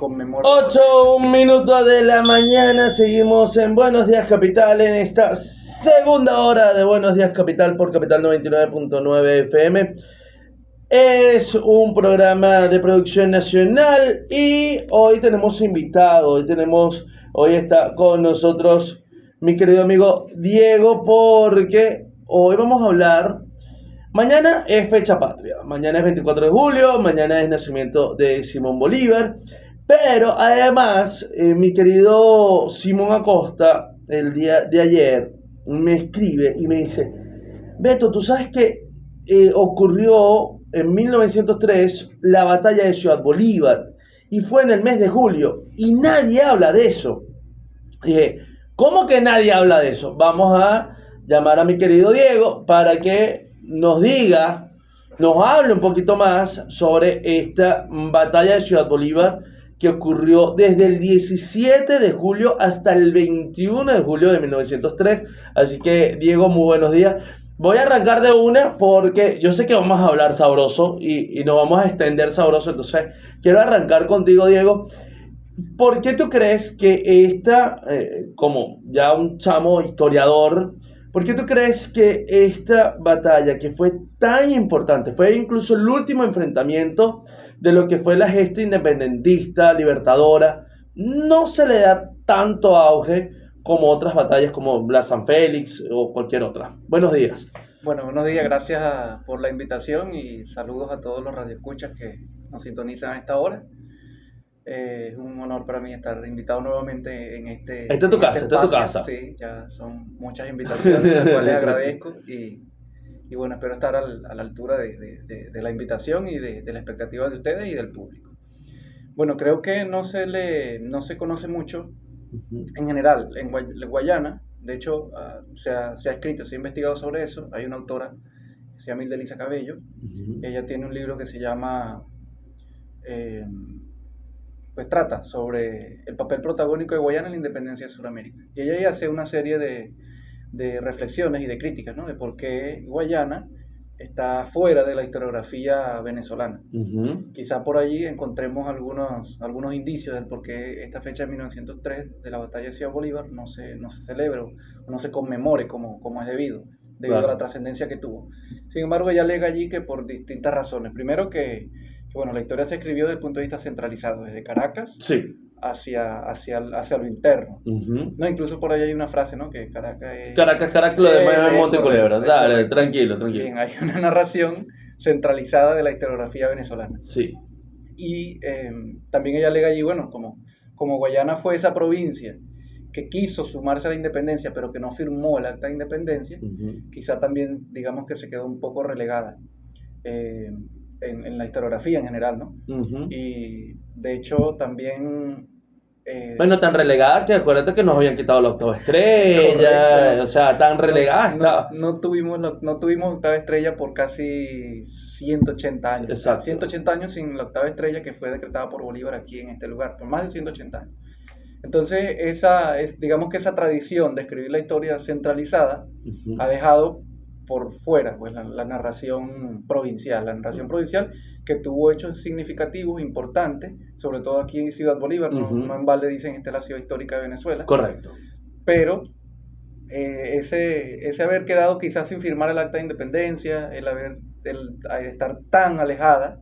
Conmemora. 8 minutos de la mañana, seguimos en Buenos Días Capital en esta segunda hora de Buenos Días Capital por Capital 99.9 FM. Es un programa de producción nacional y hoy tenemos invitado, hoy está con nosotros mi querido amigo Diego, porque hoy vamos a hablar. Mañana es fecha patria, mañana es 24 de julio, mañana es nacimiento de Simón Bolívar, pero además mi querido Simón Acosta el día de ayer me escribe y me dice: Beto, tú sabes que ocurrió en 1903 la batalla de Ciudad Bolívar y fue en el mes de julio y nadie habla de eso. Y dije: ¿cómo que nadie habla de eso? Vamos a llamar a mi querido Diego para que nos hable un poquito más sobre esta batalla de Ciudad Bolívar que ocurrió desde el 17 de julio hasta el 21 de julio de 1903. Así que, Diego, muy buenos días. Voy a arrancar de una porque yo sé que vamos a hablar sabroso y nos vamos a extender sabroso. Entonces, quiero arrancar contigo, Diego. ¿Por qué tú crees que como ya un chamo historiador, por qué tú crees que esta batalla, que fue tan importante, fue incluso el último enfrentamiento de lo que fue la gesta independentista, libertadora, no se le da tanto auge como otras batallas como la San Félix o cualquier otra? Buenos días. Bueno, buenos días, gracias por la invitación y saludos a todos los radioescuchas que nos sintonizan a esta hora. Es un honor para mí estar invitado nuevamente en este, Esta es tu en este casa, esta es tu espacio. casa. Sí, ya son muchas invitaciones, las cuales agradezco y bueno, espero estar a la altura de la invitación y de la expectativa de ustedes y del público. Bueno, creo que no se conoce mucho en general en Guayana. De hecho, se ha escrito, se ha investigado sobre eso. Hay una autora que se llama Hildelisa Cabello. Ella tiene un libro que se llama, eh, pues trata sobre el papel protagónico de Guayana en la independencia de Sudamérica. Y ella hace una serie de reflexiones y de críticas, ¿no? De por qué Guayana está fuera de la historiografía venezolana. Quizá por allí encontremos algunos indicios del por qué esta fecha de 1903 de la batalla de Ciudad Bolívar no se celebra o no se conmemore como es debido a la trascendencia que tuvo. Sin embargo, ella alega allí que por distintas razones. Primero bueno, la historia se escribió desde el punto de vista centralizado, desde Caracas Sí. hacia lo interno. No, incluso por ahí hay una frase, ¿no? Que Caracas, lo demás es Monte Culebra. Dale, tranquilo. Bien, hay una narración centralizada de la historiografía venezolana. Sí. Y también ella alega allí, bueno, como Guayana fue esa provincia que quiso sumarse a la independencia, pero que no firmó el acta de independencia, quizá también, digamos que se quedó un poco relegada en la historiografía en general, ¿no? Y de hecho también... Bueno, tan relegada que acuérdate que nos habían quitado la octava estrella, correcto. O sea, tan relegada no tuvimos octava estrella por casi 180 años. Exacto. 180 años sin la octava estrella que fue decretada por Bolívar aquí en este lugar, por más de 180 años. Entonces, digamos que esa tradición de escribir la historia centralizada ha dejado por fuera pues, la narración provincial. La narración provincial que tuvo hechos significativos, importantes, sobre todo aquí en Ciudad Bolívar, no en balde dicen esta es la ciudad histórica de Venezuela. Correcto. Pero ese haber quedado quizás sin firmar el acta de independencia, el estar tan alejada,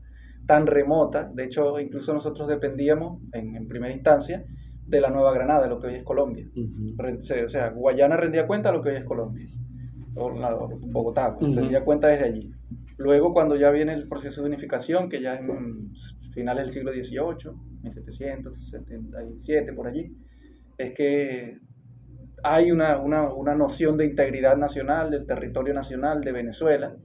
tan remota, de hecho incluso nosotros dependíamos en primera instancia de la Nueva Granada, de lo que hoy es Colombia. O sea, Guayana rendía cuenta de lo que hoy es Colombia, o Bogotá, rendía cuenta desde allí. Luego, cuando ya viene el proceso de unificación, que ya es en finales del siglo XVIII, 1777, por allí, es que hay una noción de integridad nacional, del territorio nacional de Venezuela.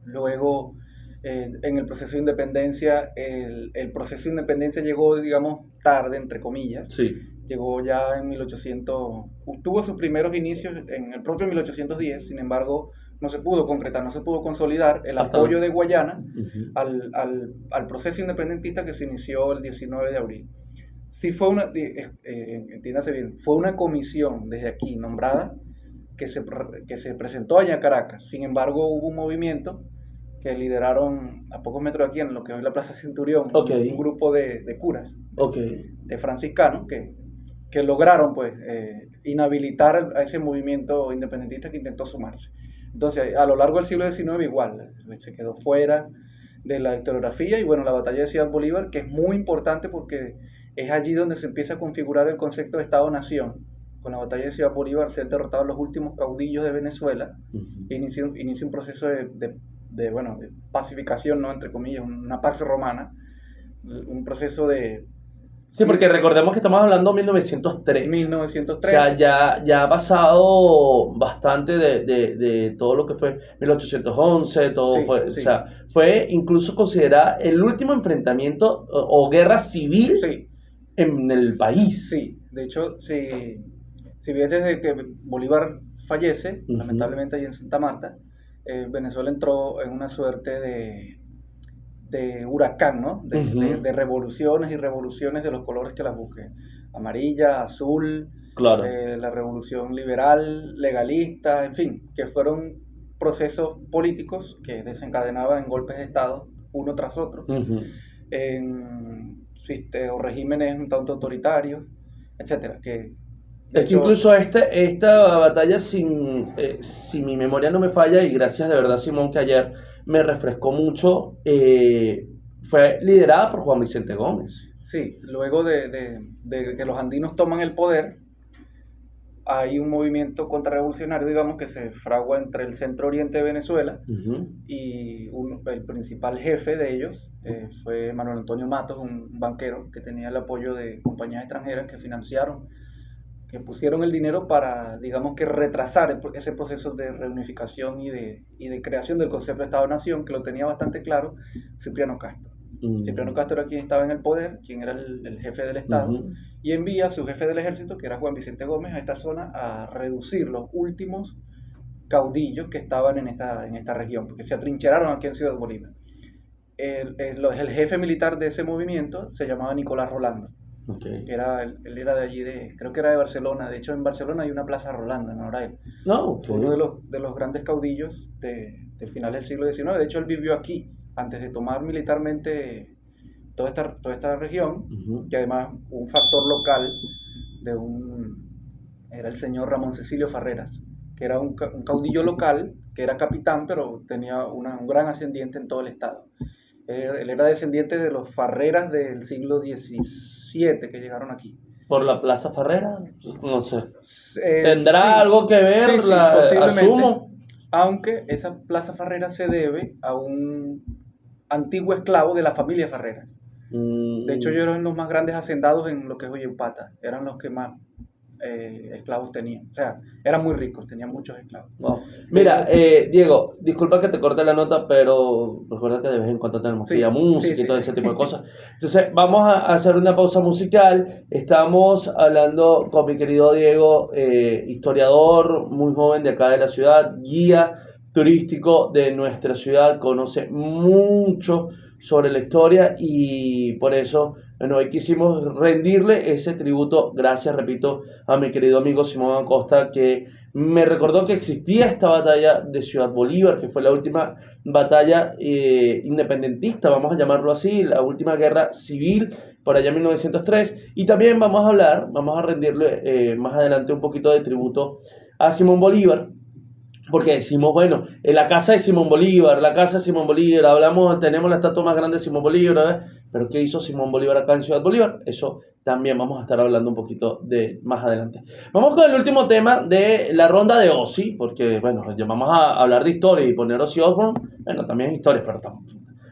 Luego, en el proceso de independencia, el proceso de independencia llegó, digamos, tarde, entre comillas. Sí. Llegó ya en 1800, tuvo sus primeros inicios en el propio 1810, sin embargo, no se pudo concretar, no se pudo consolidar el apoyo de Guayana al proceso independentista que se inició el 19 de abril. Sí fue entiéndase bien, fue una comisión desde aquí nombrada que se presentó allá en Caracas. Sin embargo, hubo un movimiento que lideraron a pocos metros de aquí, en lo que hoy es la Plaza Centurión, un grupo de curas, de franciscanos, que lograron pues inhabilitar a ese movimiento independentista que intentó sumarse. Entonces, a lo largo del siglo XIX igual, se quedó fuera de la historiografía. Y bueno, la batalla de Ciudad Bolívar, que es muy importante porque es allí donde se empieza a configurar el concepto de Estado-Nación. Con la batalla de Ciudad Bolívar se han derrotado los últimos caudillos de Venezuela, e inicia un proceso de pacificación, ¿no? Entre comillas, una paz romana, un proceso de... Sí, porque recordemos que estamos hablando de 1903. 1903. O sea, ya ha pasado bastante de todo lo que fue 1811, todo Sí, fue, sí. o sea, fue incluso considerada el último enfrentamiento o guerra civil Sí, en el país. sí. De hecho, si ves desde que Bolívar fallece, lamentablemente allí en Santa Marta, Venezuela entró en una suerte de huracán, ¿no? De revoluciones y revoluciones de los colores que las busquen. Amarilla, azul, Claro. La revolución liberal, legalista, en fin, que fueron procesos políticos que desencadenaban en golpes de Estado uno tras otro, o regímenes un tanto autoritarios, etcétera. Es que incluso esta batalla, si mi memoria no me falla, y gracias de verdad, Simón, que ayer me refrescó mucho, fue liderada por Juan Vicente Gómez. Sí, luego de que los andinos toman el poder, hay un movimiento contrarrevolucionario, digamos, que se fragua entre el centro oriente de Venezuela, y el principal jefe de ellos fue Manuel Antonio Matos, un banquero que tenía el apoyo de compañías extranjeras que pusieron el dinero para, digamos, que retrasar ese proceso de reunificación y de creación del concepto de Estado-Nación, que lo tenía bastante claro Cipriano Castro. Cipriano Castro era quien estaba en el poder, quien era el jefe del Estado, y envía a su jefe del ejército, que era Juan Vicente Gómez, a esta zona a reducir los últimos caudillos que estaban en esta región, porque se atrincheraron aquí en Ciudad Bolívar. El jefe militar de ese movimiento se llamaba Nicolás Rolando. Okay. Él era de allí, creo que era de Barcelona. De hecho, en Barcelona hay una plaza Rolando en honor a él. Okay. Uno de los grandes caudillos de finales del siglo XIX. De hecho, él vivió aquí antes de tomar militarmente toda esta región, que además un factor local era el señor Ramón Cecilio Farreras, que era un caudillo local, que era capitán, pero tenía un gran ascendiente en todo el estado. Él era descendiente de los Farreras del siglo XVII que llegaron aquí. ¿Por la Plaza Farrera? No sé. ¿Tendrá algo que ver? Posiblemente. Asumo. Aunque esa Plaza Farrera se debe a un antiguo esclavo de la familia Farreras. De hecho, ellos eran los más grandes hacendados en lo que es Oyempata. Eran los que más esclavos tenían. O sea, eran muy ricos, tenían muchos esclavos. Wow. Mira, Diego, disculpa que te corte la nota, pero recuerda que de vez en cuando tenemos que ir a música y todo ese tipo de cosas. Entonces, vamos a hacer una pausa musical. Estamos hablando con mi querido Diego, historiador muy joven de acá de la ciudad, guía turístico de nuestra ciudad, conoce mucho sobre la historia y por eso, bueno, hoy quisimos rendirle ese tributo, gracias, repito, a mi querido amigo Simón Acosta, que me recordó que existía esta batalla de Ciudad Bolívar, que fue la última batalla independentista, vamos a llamarlo así, la última guerra civil, por allá en 1903, y también vamos a rendirle más adelante un poquito de tributo a Simón Bolívar, porque decimos, bueno, en la casa de Simón Bolívar, tenemos la estatua más grande de Simón Bolívar, pero ¿qué hizo Simón Bolívar acá en Ciudad Bolívar? Eso también vamos a estar hablando un poquito de más adelante. Vamos con el último tema de la ronda de Ozzy, porque, bueno, vamos a hablar de historia y poner Ozzy Osbourne, bueno, también es historia, pero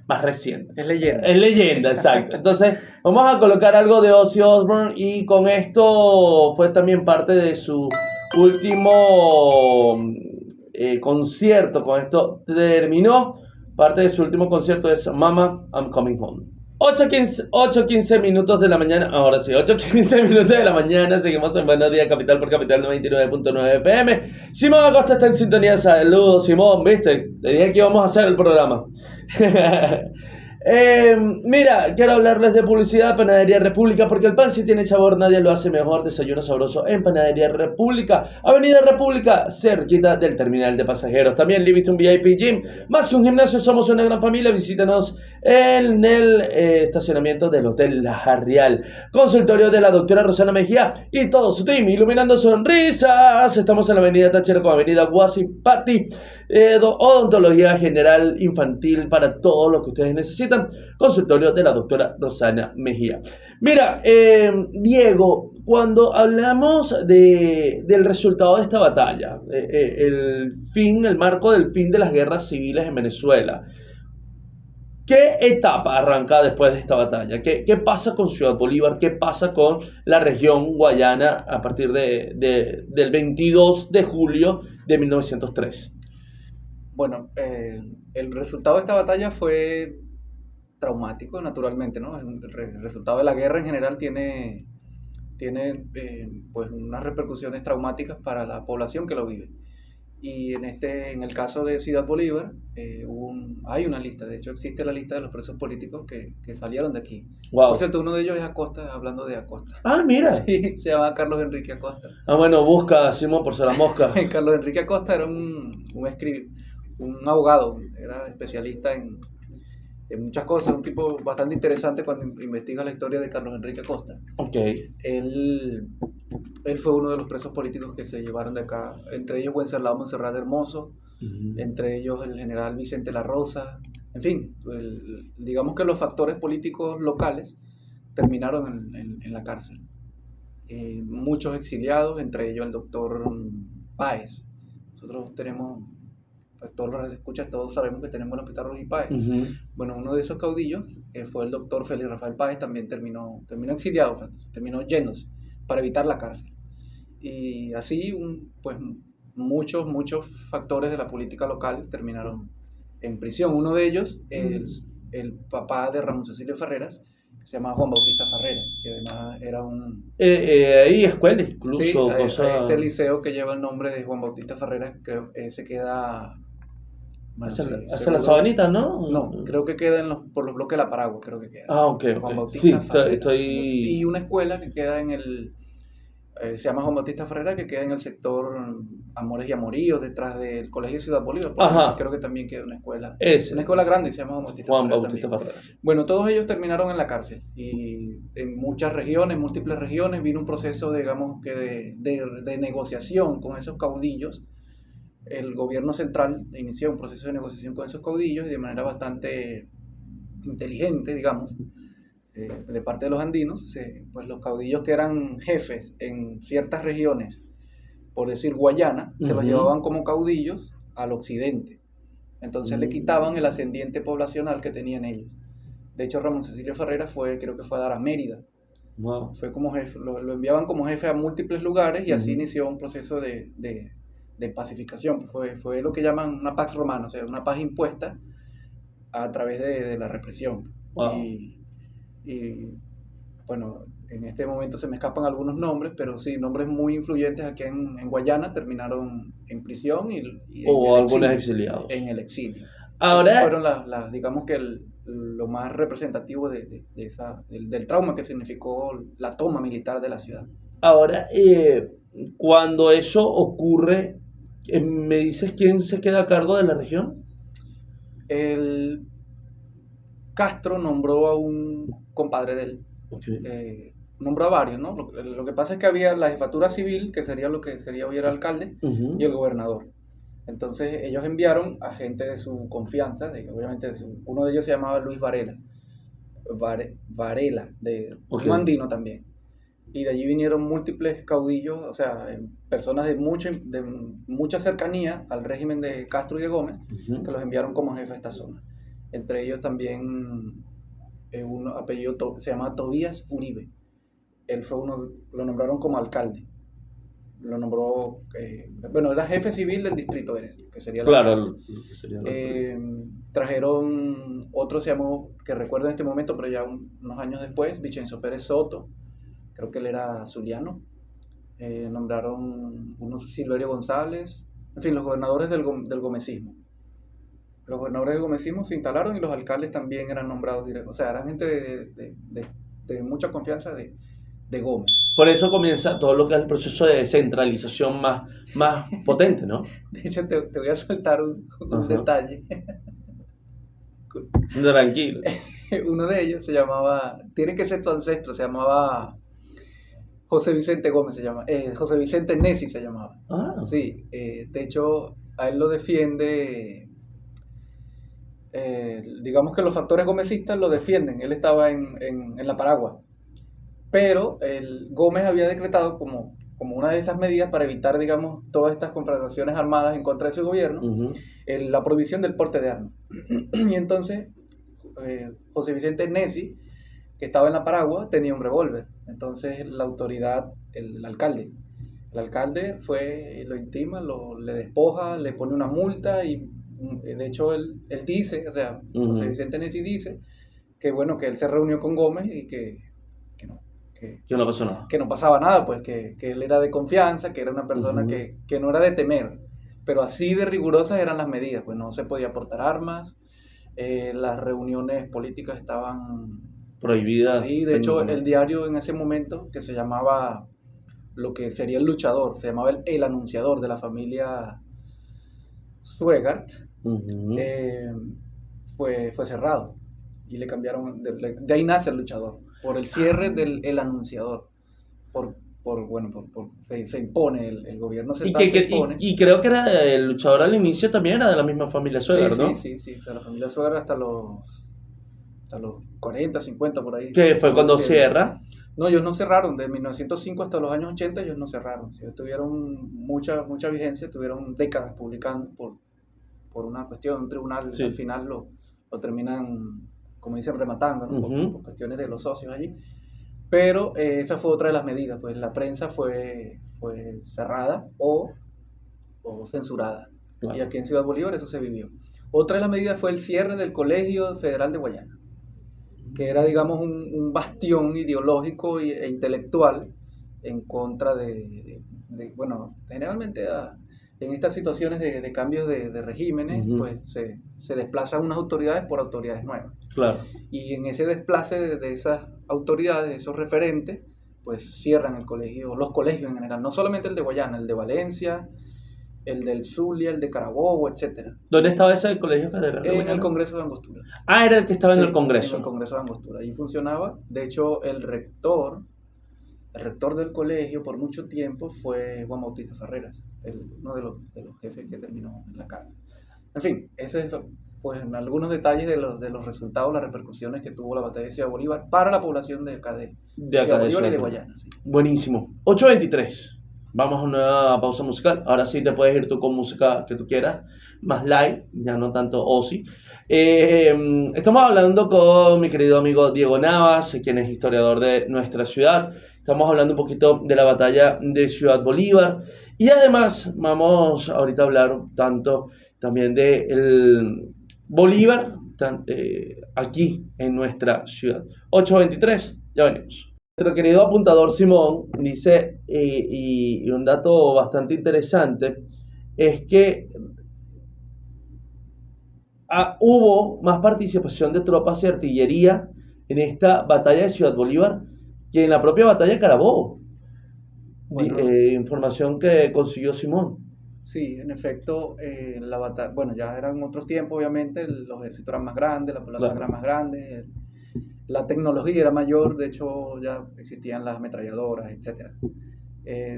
más reciente. Es leyenda. Es leyenda, exacto. Entonces, vamos a colocar algo de Ozzy Osbourne y con esto fue también parte de su último concierto. Con esto terminó. Parte de su último concierto es Mama, I'm Coming Home. 8:15 minutos de la mañana. Ahora sí, 8:15 minutos de la mañana. Seguimos en Buenos Días Capital por Capital 99.9 FM. Simón Acosta está en sintonía. Saludos, Simón. ¿Viste? Te dije que íbamos a hacer el programa. Mira, quiero hablarles de publicidad, Panadería República, porque el pan si tiene sabor, nadie lo hace mejor. Desayuno sabroso en Panadería República, Avenida República, cerquita del terminal de pasajeros. También Livingston VIP Gym, más que un gimnasio, somos una gran familia. Visítanos en el estacionamiento del Hotel La Jarrial. Consultorio de la doctora Rosana Mejía y todo su team, iluminando sonrisas. Estamos en la Avenida Táchira con Avenida Guasipati. Odontología general infantil para todo lo que ustedes necesitan. Consultorio de la doctora Rosana Mejía. Mira, Diego, cuando hablamos del resultado de esta batalla, el marco del fin de las guerras civiles en Venezuela, ¿qué etapa arranca después de esta batalla? ¿Qué pasa con Ciudad Bolívar? ¿Qué pasa con la región Guayana a partir del 22 de julio de 1903? Bueno, el resultado de esta batalla fue traumático, naturalmente, ¿no? El resultado de la guerra en general tiene pues unas repercusiones traumáticas para la población que lo vive. Y en el caso de Ciudad Bolívar, hay una lista, de hecho existe la lista de los presos políticos que salieron de aquí. Wow. Por cierto, uno de ellos es Acosta, hablando de Acosta. Ah, mira. Sí, se llama Carlos Enrique Acosta. Ah, bueno, busca Simón por ser la mosca. Carlos Enrique Acosta era un abogado, era especialista en muchas cosas, un tipo bastante interesante cuando investiga la historia de Carlos Enrique Acosta. Ok. Él fue uno de los presos políticos que se llevaron de acá, entre ellos Wenceslao Monserrat Hermoso, entre ellos el general Vicente La Rosa, en fin, digamos que los factores políticos locales terminaron en la cárcel. Muchos exiliados, entre ellos el doctor Páez. Nosotros tenemos, pues todos los escuchas, todos sabemos que tenemos el hospital Rojas y Páez. Bueno, uno de esos caudillos fue el doctor Félix Rafael Páez, también terminó exiliado, terminó yéndose para evitar la cárcel. Y así, pues muchos factores de la política local terminaron en prisión. Uno de ellos es el papá de Ramón Cecilio Ferreras, que se llama Juan Bautista Ferreras, que además era hay escuela incluso. Sí, este liceo que lleva el nombre de Juan Bautista Ferreras, creo se queda... Bueno, hacia la Sabanita, ¿no? No, creo que queda por los bloques de la Paragua, creo que queda. Ah, ok. Juan Bautista sí, Ferreras. estoy... Y una escuela que queda se llama Juan Bautista Ferreras, que queda en el sector Amores y Amoríos, detrás del Colegio Ciudad Bolívar. Ajá. Creo que también queda una escuela. Una escuela grande, se llama Juan Bautista Ferreras. Bueno, todos ellos terminaron en la cárcel. Y en muchas regiones, múltiples regiones, vino un proceso, digamos, que de negociación con esos caudillos. El gobierno central inició un proceso de negociación con esos caudillos y de manera bastante inteligente, digamos, de parte de los andinos, pues los caudillos que eran jefes en ciertas regiones, por decir Guayana, se los llevaban como caudillos al occidente. Entonces le quitaban el ascendiente poblacional que tenían ellos. De hecho, Ramón Cecilio Ferreras creo que fue a dar a Mérida. Wow. Fue como jefe, lo enviaban como jefe a múltiples lugares y así inició un proceso de pacificación. Fue lo que llaman una pax romana, o sea, una paz impuesta a través de la represión. Wow. Y bueno, en este momento se me escapan algunos nombres, pero sí, nombres muy influyentes aquí en Guayana terminaron en prisión o algunos exiliados. En el exilio. Ahora, esas fueron digamos que lo más representativo del trauma que significó la toma militar de la ciudad. Ahora, cuando eso ocurre, ¿me dices quién se queda a cargo de la región? El Castro nombró a un compadre de él. Okay. Nombró a varios, ¿no? Lo que pasa es que había la jefatura civil, que sería lo que sería hoy el alcalde, y el gobernador. Entonces ellos enviaron a gente de su confianza, obviamente uno de ellos se llamaba Luis Varela, un andino también. Y de allí vinieron múltiples caudillos, o sea, personas de mucha cercanía al régimen de Castro y de Gómez, que los enviaron como jefe a esta zona. Entre ellos también un apellido se llama Tobías Uribe. Él lo nombraron como alcalde. Lo nombró, era jefe civil del distrito, que sería trajeron otro, se llamó, que recuerdo en este momento, pero ya unos años después, Vicenzo Pérez Soto, creo que él era zuliano. Nombraron unos Silverio González, en fin, los gobernadores del gomecismo. Los gobernadores del gomecismo se instalaron y los alcaldes también eran nombrados directos. O sea, eran gente de mucha confianza de Gómez. Por eso comienza todo lo que es el proceso de descentralización más potente, ¿no? De hecho, te voy a soltar un Ajá. detalle. Tranquilo. Uno de ellos se llamaba, tiene que ser tu ancestro, se llamaba José Vicente Gómez, José Vicente Nessi se llamaba. Ah, Sí, de hecho, a él lo defiende, digamos que los factores gomecistas lo defienden, él estaba en la Paragua, pero el Gómez había decretado como una de esas medidas para evitar, digamos, todas estas confrontaciones armadas en contra de su gobierno, ujú. la prohibición del porte de armas. Y entonces, José Vicente Nessi, que estaba en la Paragua, tenía un revólver. Entonces la autoridad, el alcalde lo intima, le despoja, le pone una multa y de hecho él dice, o sea, José Vicente Nessi dice que bueno, que él se reunió con Gómez y que no, Que no pasó nada. que no pasaba nada, pues que él era de confianza, que era una persona Ujú. que no era de temer, pero así de rigurosas eran las medidas, pues no se podía portar armas, las reuniones políticas estaban. Prohibidas Sí, de hecho el técnicamente. diario en ese momento, que se llamaba lo que sería el luchador, se llamaba el anunciador de la familia Suegart, Ujú. eh, fue cerrado y le cambiaron, de ahí nace el luchador, por el cierre del el anunciador, por, se impone, el gobierno Y, central se impone. y creo que era el luchador al inicio también era de la misma familia Sí, Suegar, sí, ¿no? sí, sí, de la familia Suegart hasta los 40, 50 por ahí Que fue siguieron cuando siendo. cierra. No, ellos no cerraron, de 1905 hasta los años 80 ellos no cerraron. Ellos tuvieron mucha vigencia, tuvieron décadas publicando por una cuestión, un tribunal Sí. al final lo terminan, como dicen, rematando, ¿no? Por cuestiones de los socios allí. Pero esa fue otra de las medidas, pues la prensa fue cerrada o censurada. Claro. Y aquí en Ciudad Bolívar eso se vivió. Otra de las medidas fue el cierre del Colegio Federal de Guayana, que era, digamos, un bastión ideológico e intelectual en contra bueno, generalmente en estas situaciones de cambios de regímenes, pues se desplazan unas autoridades por autoridades nuevas. Claro. Y en ese desplace de esas autoridades, de esos referentes, pues cierran los colegios en general, no solamente el de Guayana, el de Valencia, el del Zulia, el de Carabobo, etcétera. ¿Dónde estaba ese del Colegio Federal de En Guayana? el Congreso de Angostura. Ah, era el que estaba Sí, en el Congreso. en el Congreso de Angostura. Ahí funcionaba. De hecho, el rector del colegio por mucho tiempo fue Juan Bautista Ferreras, uno de los jefes que terminó en la cárcel. En fin, ese es pues en algunos detalles de los resultados, las repercusiones que tuvo la batalla de Ciudad Bolívar para la población de acá de Ciudad Bolívar y de Guayana. Sí. Buenísimo. 8:23. Vamos a una pausa musical. Ahora sí te puedes ir tú con música que tú quieras, más live, ya no tanto Ozzy. Estamos hablando con mi querido amigo Diego Navas, quien es historiador de nuestra ciudad. Estamos hablando un poquito de la batalla de Ciudad Bolívar. Y además vamos ahorita a hablar tanto también de el Bolívar aquí en nuestra ciudad. 8:23, ya venimos. Nuestro querido apuntador Simón dice, y un dato bastante interesante, es que hubo más participación de tropas y artillería en esta batalla de Ciudad Bolívar que en la propia batalla de Carabobo. Bueno, Información que consiguió Simón. sí, en efecto, la batalla, bueno, ya eran otros tiempos, obviamente, los ejércitos eran más grandes, la población Claro. era más grande, la tecnología era mayor, de hecho ya existían las ametralladoras, etcétera.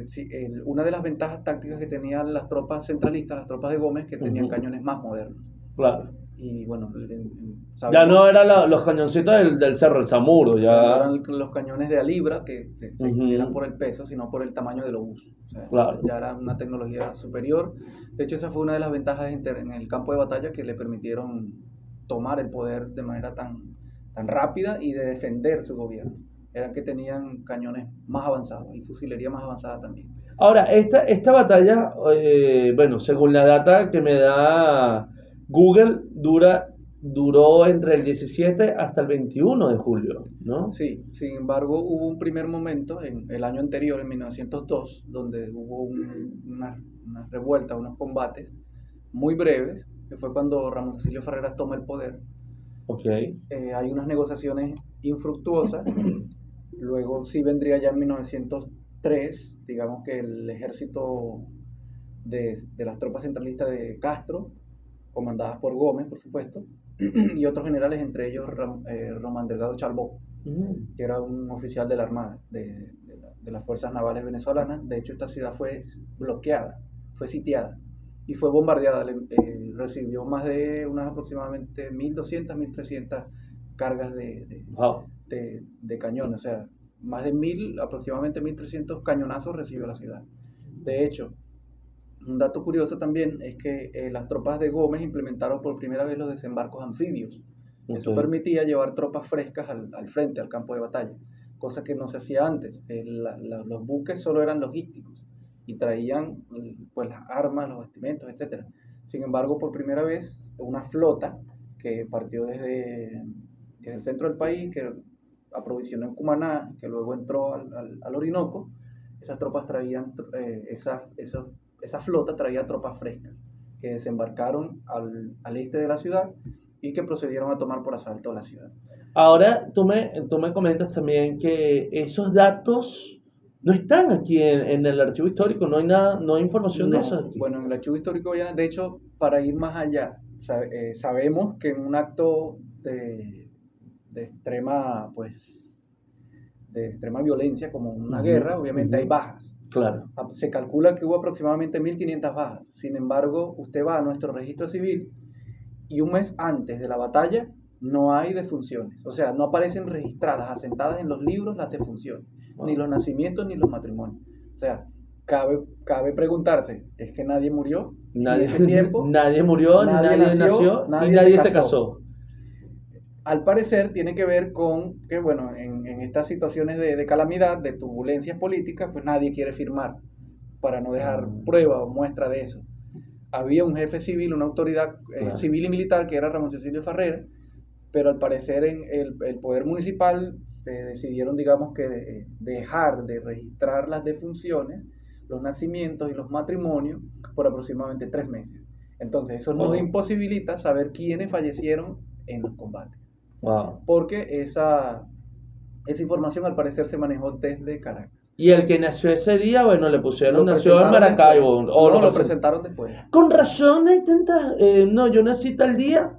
Sí, una de las ventajas tácticas que tenían las tropas centralistas, las tropas de Gómez, que tenían cañones más modernos. Claro. Y bueno, Ya no eran los cañoncitos del cerro, el Zamuro, no ya. eran los cañones de a libra que se eran por el peso, sino por el tamaño del obús. O sea, Claro. ya era una tecnología superior. De hecho, esa fue una de las ventajas en el campo de batalla que le permitieron tomar el poder de manera tan rápida y de defender su gobierno. Eran que tenían cañones más avanzados y fusilería más avanzada también. Ahora, esta batalla, bueno, según la data que me da Google, duró entre el 17 hasta el 21 de julio, ¿no? Sí, sin embargo, hubo un primer momento en el año anterior, en 1902, donde hubo una revuelta, unos combates muy breves, que fue cuando Ramón Cecilio Farreras toma el poder. Ok. Hay unas negociaciones infructuosas. Luego sí vendría ya en 1903, digamos que el ejército de las tropas centralistas de Castro, comandadas por Gómez, por supuesto, y otros generales, entre ellos Román Delgado Chalbó, que era un oficial de la Armada, de las Fuerzas Navales Venezolanas. De hecho, esta ciudad fue bloqueada, fue sitiada y fue bombardeada. Recibió más de unas aproximadamente 1.200, 1.300 cargas Wow. de cañones, o sea, más de 1.000, aproximadamente 1.300 cañonazos recibió la ciudad. De hecho, un dato curioso también es que las tropas de Gómez implementaron por primera vez los desembarcos anfibios. Eso permitía llevar tropas frescas al frente, al campo de batalla, cosa que no se hacía antes. Los buques solo eran logísticos y traían pues las armas, los bastimentos, etc. Sin embargo, por primera vez, una flota que partió desde el centro del país, que aprovisionó en Cumaná, que luego entró al Orinoco, esas tropas traían, esa flota traía tropas frescas que desembarcaron al este de la ciudad y que procedieron a tomar por asalto la ciudad. Ahora, tú me comentas también que esos datos no están aquí en el archivo histórico, no hay nada, no hay información de eso aquí. Bueno, en el archivo histórico, de hecho, para ir más allá, sabemos que en un acto de extrema, pues, de extrema violencia, como una guerra, obviamente hay bajas. Claro. Se calcula que hubo aproximadamente 1.500 bajas. Sin embargo, usted va a nuestro registro civil y un mes antes de la batalla no hay defunciones. O sea, no aparecen registradas, asentadas en los libros las defunciones, ni los nacimientos ni los matrimonios. O sea, cabe preguntarse, ¿es que nadie murió en ese tiempo? Nadie murió, nadie nació y nadie se casó. Al parecer tiene que ver con que, bueno, en estas situaciones de calamidad, de turbulencias políticas, pues nadie quiere firmar para no dejar prueba o muestra de eso. Había un jefe civil, una autoridad civil y militar, que era Ramón Cecilio Farreras, pero al parecer en el poder municipal decidieron, digamos, que dejar de registrar las defunciones, los nacimientos y los matrimonios por aproximadamente 3 meses. Entonces eso nos imposibilita saber quiénes fallecieron en los combates. Porque esa información al parecer se manejó desde Caracas. Y el que nació ese día, bueno, le pusieron, nació en Maracaibo. O lo presentaron después. Con razón, intenta, no, yo nací tal día,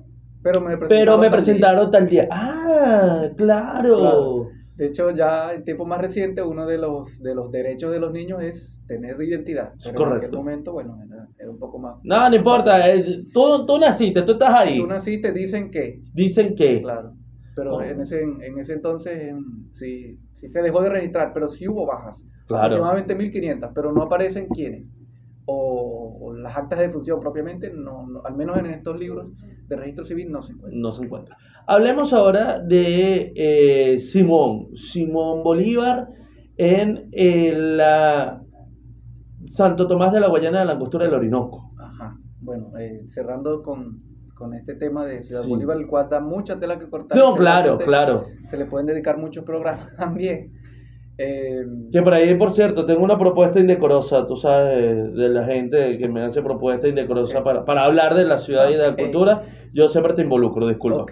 pero me presentaron tal día. Ah, claro. De hecho, ya en tiempo más reciente, uno de los derechos de los niños es tener identidad. Pero correcto. En aquel momento, bueno, era un poco más... No importa, tú naciste, tú estás ahí. Tú naciste, dicen que. Claro, pero en ese entonces sí se dejó de registrar, pero sí hubo bajas. Claro. Aproximadamente 1.500, pero no aparecen quiénes. O las actas de defunción propiamente, no, al menos en estos libros de registro civil no se encuentra. Hablemos ahora de Simón Bolívar en la Santo Tomás de la Guayana de la Angostura del Orinoco. Ajá. Bueno, cerrando con este tema de Ciudad Bolívar, el cual da mucha tela que cortar. No, claro. Se le pueden dedicar muchos programas también. Que por ahí, por cierto, tengo una propuesta indecorosa, tú sabes, de la gente que me hace propuesta indecorosa para hablar de la ciudad y de la cultura. Yo siempre te involucro, disculpa.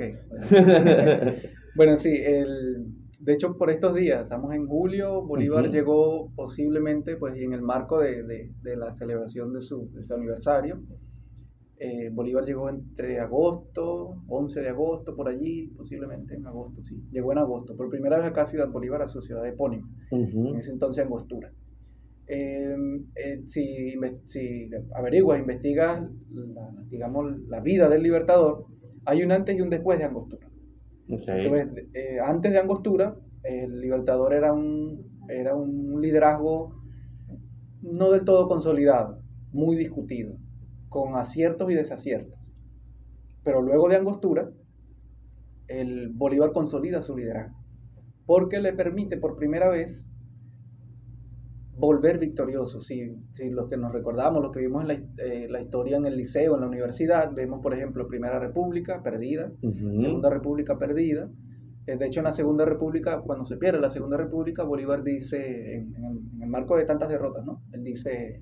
Bueno, sí, de hecho, por estos días, estamos en julio, Bolívar llegó posiblemente, pues, y en el marco de la celebración de su aniversario, Bolívar llegó entre agosto, 11 de agosto, por allí, posiblemente en agosto, sí. Llegó en agosto, por primera vez acá a Ciudad Bolívar, a su ciudad epónima, en ese entonces Angostura. Si averiguas, investigas, digamos, la vida del Libertador, hay un antes y un después de Angostura. Entonces, antes de Angostura, el Libertador era un liderazgo no del todo consolidado, muy discutido, con aciertos y desaciertos. Pero luego de Angostura, el Bolívar consolida su liderazgo, porque le permite por primera vez volver victorioso. Si los que nos recordamos, los que vimos en la historia en el liceo, en la universidad, vemos por ejemplo Primera República perdida, Segunda República perdida. De hecho, en la Segunda República, cuando se pierde la Segunda República, Bolívar dice, en el marco de tantas derrotas, ¿no? Él dice: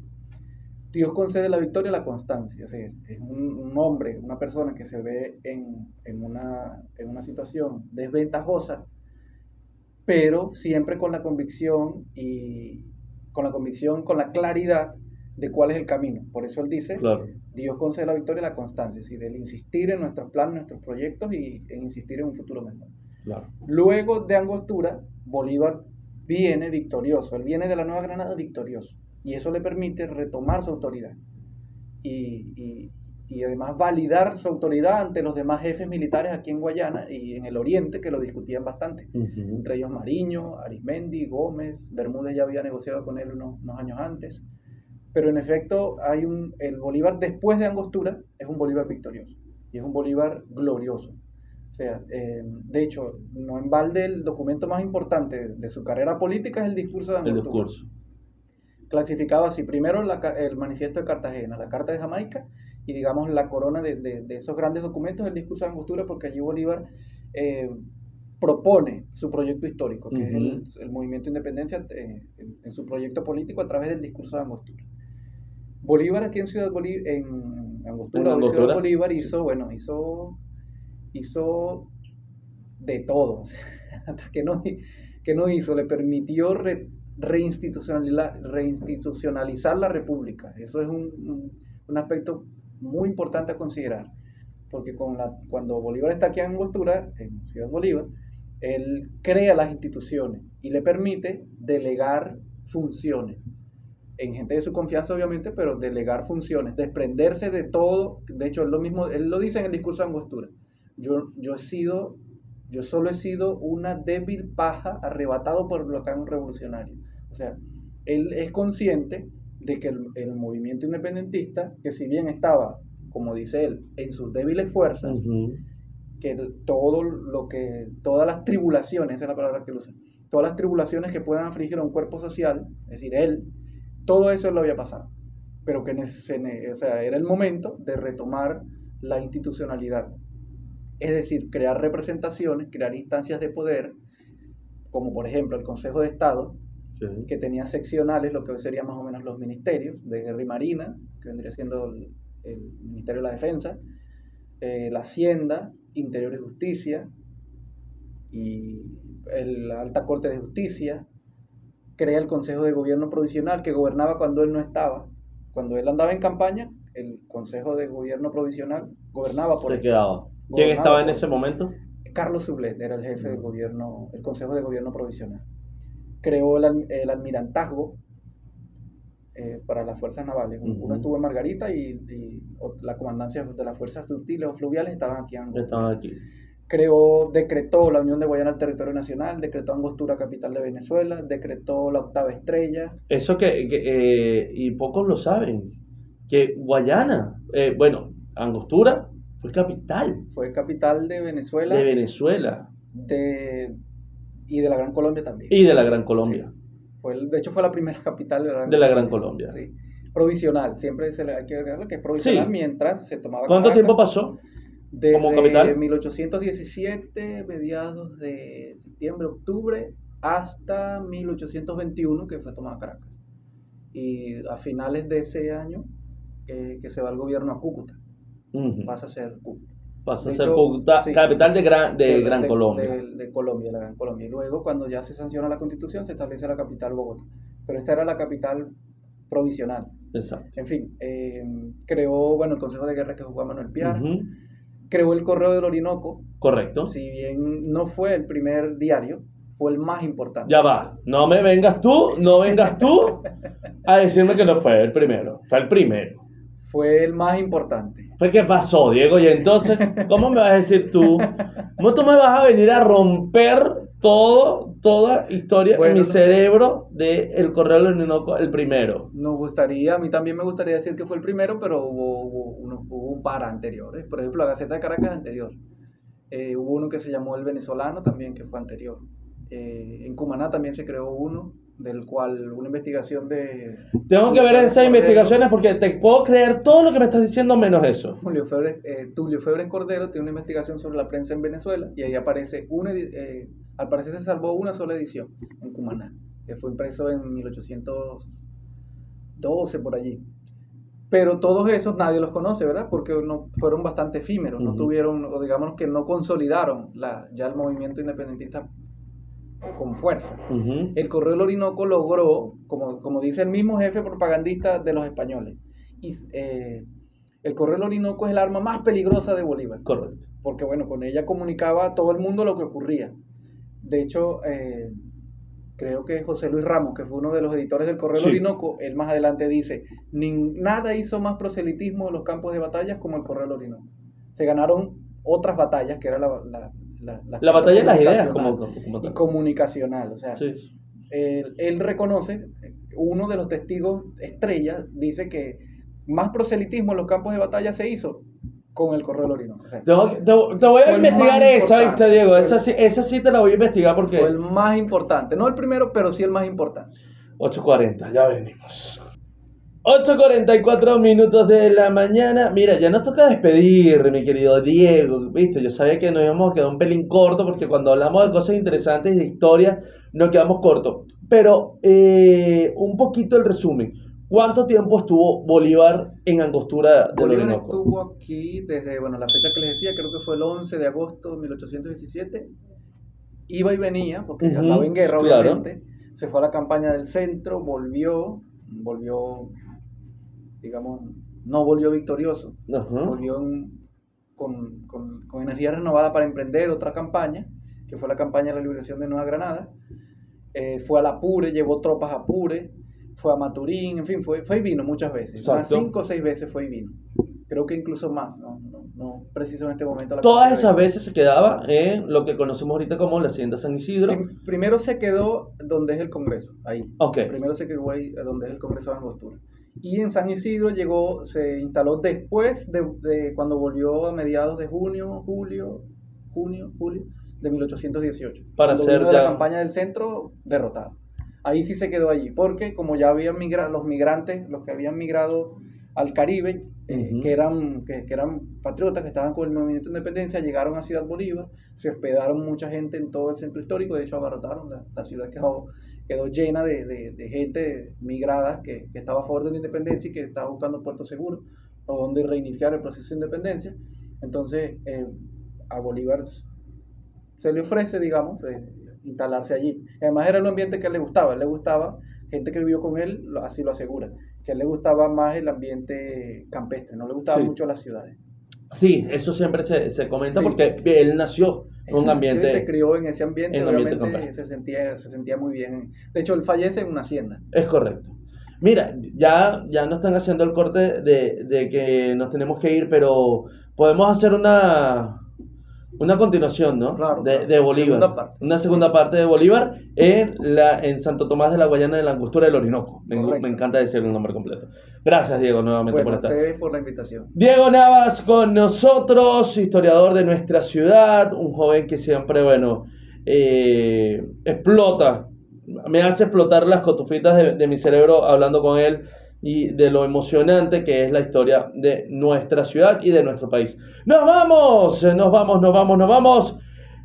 Dios concede la victoria a la constancia. Es decir, es un hombre, una persona que se ve en una situación desventajosa, pero siempre con la convicción con la claridad de cuál es el camino. Por eso él dice, Claro. Dios concede la victoria y la constancia, es decir, el insistir en nuestros planes, nuestros proyectos y en insistir en un futuro mejor. Claro. Luego de Angostura, Bolívar viene victorioso, él viene de la Nueva Granada victorioso, y eso le permite retomar su autoridad y además validar su autoridad ante los demás jefes militares aquí en Guayana y en el oriente, que lo discutían bastante, entre ellos Mariño, Arismendi, Gómez. Bermúdez ya había negociado con él unos años antes, pero en efecto el Bolívar después de Angostura es un Bolívar victorioso y es un Bolívar glorioso. O sea, de hecho, no en balde el documento más importante de su carrera política es el discurso de Angostura. El discurso. Clasificado así, primero el manifiesto de Cartagena, la carta de Jamaica, y digamos la corona de esos grandes documentos, el discurso de Angostura, porque allí Bolívar propone su proyecto histórico, que es el movimiento de independencia en su proyecto político a través del discurso de Angostura. Bolívar aquí en Ciudad Bolívar, en Angostura, o Ciudad Bolívar, hizo de todo. que no hizo, le permitió reinstitucionalizar la república. Eso es un aspecto muy importante a considerar, porque cuando Bolívar está aquí en Angostura, en Ciudad Bolívar, él crea las instituciones y le permite delegar funciones en gente de su confianza, obviamente, pero delegar funciones, desprenderse de todo. De hecho, él lo dice en el discurso de Angostura: yo solo he sido una débil paja arrebatado por el huracán revolucionario. O sea, él es consciente de que el movimiento independentista, que si bien estaba, como dice él, en sus débiles fuerzas, que todas las tribulaciones, esa es la palabra que él usa, todas las tribulaciones que puedan afligir a un cuerpo social, es decir, todo eso lo había pasado, pero que era el momento de retomar la institucionalidad. Es decir, crear representaciones, crear instancias de poder, como por ejemplo el Consejo de Estado, que tenía seccionales, lo que hoy serían más o menos los ministerios de Guerra y Marina, que vendría siendo el Ministerio de la Defensa, la Hacienda, Interior y Justicia, y la Alta Corte de Justicia. Crea el Consejo de Gobierno Provisional, que gobernaba cuando él no estaba. Cuando él andaba en campaña, el Consejo de Gobierno Provisional gobernaba por él. Quedaba. ¿Quién estaba en ese momento? Carlos Sublet era el jefe del gobierno, el Consejo de Gobierno Provisional. Creó el almirantazgo para las fuerzas navales. Uno estuvo en Margarita y la comandancia de las fuerzas sutiles o fluviales estaban aquí en Angostura. Decretó la unión de Guayana al territorio nacional, decretó Angostura capital de Venezuela, decretó la 8ª estrella. Eso y pocos lo saben, que Guayana, Angostura fue capital. Fue capital de Venezuela. De Venezuela. Y de la Gran Colombia también. Y de la Gran Colombia. Sí. De hecho fue la primera capital de la Gran Colombia. Sí. Provisional, siempre hay que agregarlo que es provisional, mientras se tomaba. ¿Cuánto tiempo pasó? Como capital. Desde 1817, mediados de septiembre, octubre, hasta 1821, que fue tomada Caracas. Y a finales de ese año, que se va el gobierno a Cúcuta. Pasa a ser Cúcuta. Pasa a ser Cúcuta, sí, capital de Gran Colombia. De Colombia, la Gran Colombia. Y luego, cuando ya se sanciona la Constitución, se establece la capital Bogotá. Pero esta era la capital provisional. Exacto. En fin, creó, el Consejo de Guerra, que jugaba Manuel Piar. Creó el Correo del Orinoco. Correcto. Si bien no fue el primer diario, fue el más importante. Ya va, no vengas tú a decirme que no fue el primero. Fue el primero. Fue el más importante. Pues, ¿qué pasó, Diego? Y entonces, ¿cómo me vas a decir tú? ¿Cómo tú me vas a venir a romper toda historia en mi cerebro del Correo del Orinoco, el primero? A mí también me gustaría decir que fue el primero, pero hubo un par anteriores. Por ejemplo, la Gaceta de Caracas anterior. Hubo uno que se llamó El Venezolano también, que fue anterior. En Cumaná también se creó uno, del cual una investigación de... Tengo que ver esas investigaciones porque te puedo creer todo lo que me estás diciendo menos eso. Tulio Febres Cordero tiene una investigación sobre la prensa en Venezuela y ahí aparece al parecer se salvó una sola edición en Cumaná, que fue impreso en 1812 por allí. pero todos esos nadie los conoce, ¿verdad? Porque no, fueron bastante efímeros, no tuvieron, o digamos que no consolidaron ya el movimiento independentista con fuerza. El Correo del Orinoco logró, como dice el mismo jefe propagandista de los españoles, el Correo del Orinoco es el arma más peligrosa de Bolívar. Correcto. Porque bueno, con ella comunicaba a todo el mundo lo que ocurría. De hecho, creo que José Luis Ramos, que fue uno de los editores del Correo del Orinoco, él más adelante dice, nada hizo más proselitismo en los campos de batallas como el Correo del Orinoco. Se ganaron otras batallas, que era la batalla de las ideas y comunicacional. O sea, él reconoce, uno de los testigos estrella dice que más proselitismo en los campos de batalla se hizo con el Correo del Orinoco. O sea, te voy a investigar esa, ¿viste, Diego? Esa sí te la voy a investigar porque... Fue el más importante, no el primero, pero sí el más importante. 8:40, ya venimos. 8:44 minutos de la mañana. Mira, ya nos toca despedir, mi querido Diego. Viste, yo sabía que nos íbamos a quedar un pelín corto porque cuando hablamos de cosas interesantes y de historia nos quedamos cortos. Pero un poquito el resumen. ¿Cuánto tiempo estuvo Bolívar en Angostura del Bolívar Orinoco? estuvo aquí desde, la fecha que les decía, creo que fue el 11 de agosto de 1817. Iba y venía, porque andaba en guerra, obviamente. Se fue a la campaña del centro, volvió, digamos, no volvió victorioso. Volvió con energía renovada para emprender otra campaña, que fue la campaña de la liberación de Nueva Granada. Fue al Apure, llevó tropas a Apure, fue a Maturín, en fin, fue y vino muchas veces. Unas 5 o 6 veces fue y vino. Creo que incluso más, no preciso en este momento. Todas esas veces se quedaba en lo que conocemos ahorita como la Hacienda San Isidro. Primero se quedó donde es el Congreso, ahí. Okay. Primero se quedó ahí donde es el Congreso de Angostura. Y en San Isidro se instaló después de cuando volvió a mediados de junio de 1818. Para hacer la campaña del centro, derrotado. Ahí sí se quedó allí, porque como ya habían migrado los migrantes, los que habían migrado al Caribe, que eran patriotas, que estaban con el movimiento de independencia, llegaron a Ciudad Bolívar, se hospedaron mucha gente en todo el centro histórico, de hecho abarrotaron, la ciudad quedó llena de gente migrada que estaba a favor de la independencia y que estaba buscando puerto seguro o donde reiniciar el proceso de independencia. Entonces a Bolívar se le ofrece, digamos, instalarse allí. Además era el ambiente que a él le gustaba, gente que vivió con él así lo asegura, que a él le gustaba más el ambiente campestre, no le gustaba mucho las ciudades. Sí, eso siempre se comenta porque él nació en un ambiente... Se crió en ese ambiente, obviamente se sentía muy bien. De hecho, él fallece en una hacienda. Es correcto. Mira, ya nos están haciendo el corte de que nos tenemos que ir, pero podemos hacer una continuación, ¿no? Claro, de Bolívar. Una segunda parte de Bolívar en Santo Tomás de la Guayana de la Angostura del Orinoco. Me encanta decir el nombre completo. Gracias, Diego, nuevamente por estar. Ustedes por la invitación. Diego Navas con nosotros, historiador de nuestra ciudad, un joven que siempre, explota, me hace explotar las cotufitas de mi cerebro hablando con él y de lo emocionante que es la historia de nuestra ciudad y de nuestro país. ¡Nos vamos!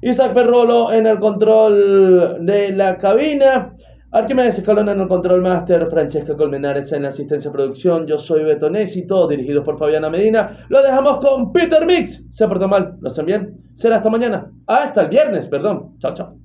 Isaac Perrolo en el control de la cabina, Arquímedes Escalona en el control master, Francesca Colmenares en la asistencia de producción, yo soy Beto Nessi, todos dirigidos por Fabiana Medina. Lo dejamos con Peter Mix. Se portó mal, lo hacen bien. Será hasta mañana. Hasta el viernes, perdón. Chao, chao.